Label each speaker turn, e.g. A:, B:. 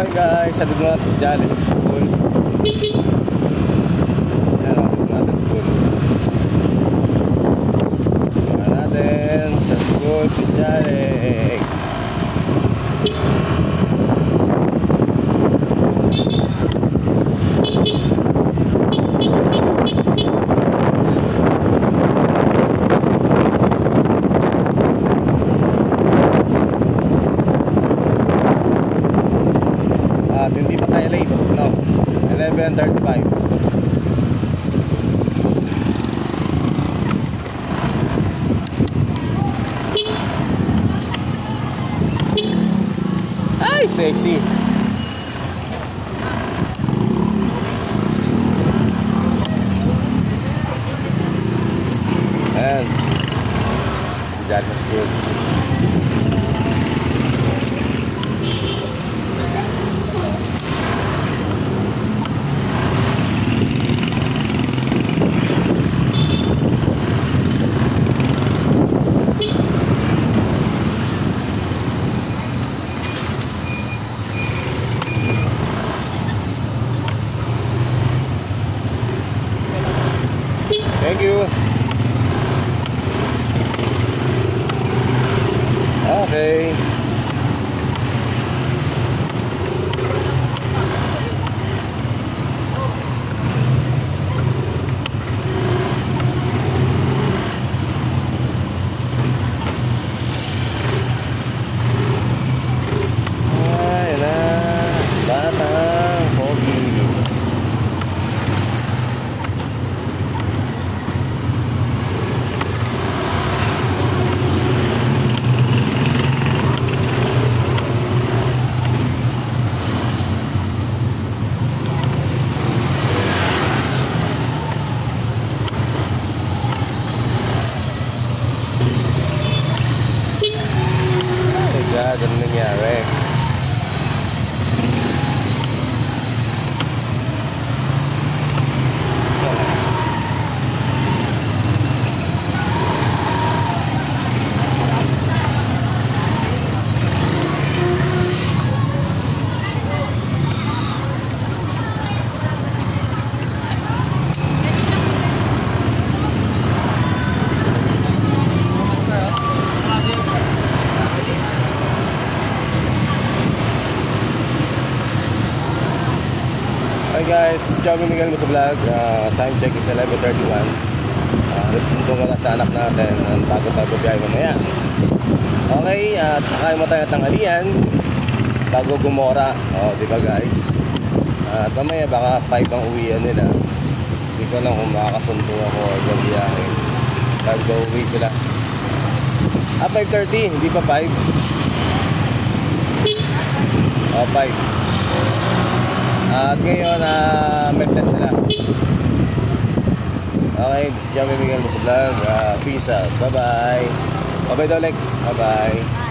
A: Hi guys, salit mo natin si Jolly sa school. Ayan o, salit mo natin sa school. Salit mo natin sa school si Jolly. At hindi pa tayo late, no? 11:35. Ay, sexy. Ayan, si Dad na school. Thank you. Okay. Ay na, batang pogi. God, ano nangyari? Hi guys, Joey Miguel mo sa vlog. Time check is 11:31. Nagsundo ko na sa anak natin bago tayo biyahe mamaya. Okay, at kakain mo tayo tanghalian bago gumora. Di ba guys? At mamaya baka 5 ang uwian nila. Hindi ko lang kung makakasundo ako o gabiyahe. Bago uwi sila. 5:30, hindi pa 5. 5. At ngayon, may test sila. Okay, this is Joey Miguel mo sa vlog. Peace out. Bye-bye. Bye-bye, Dolek. Bye-bye.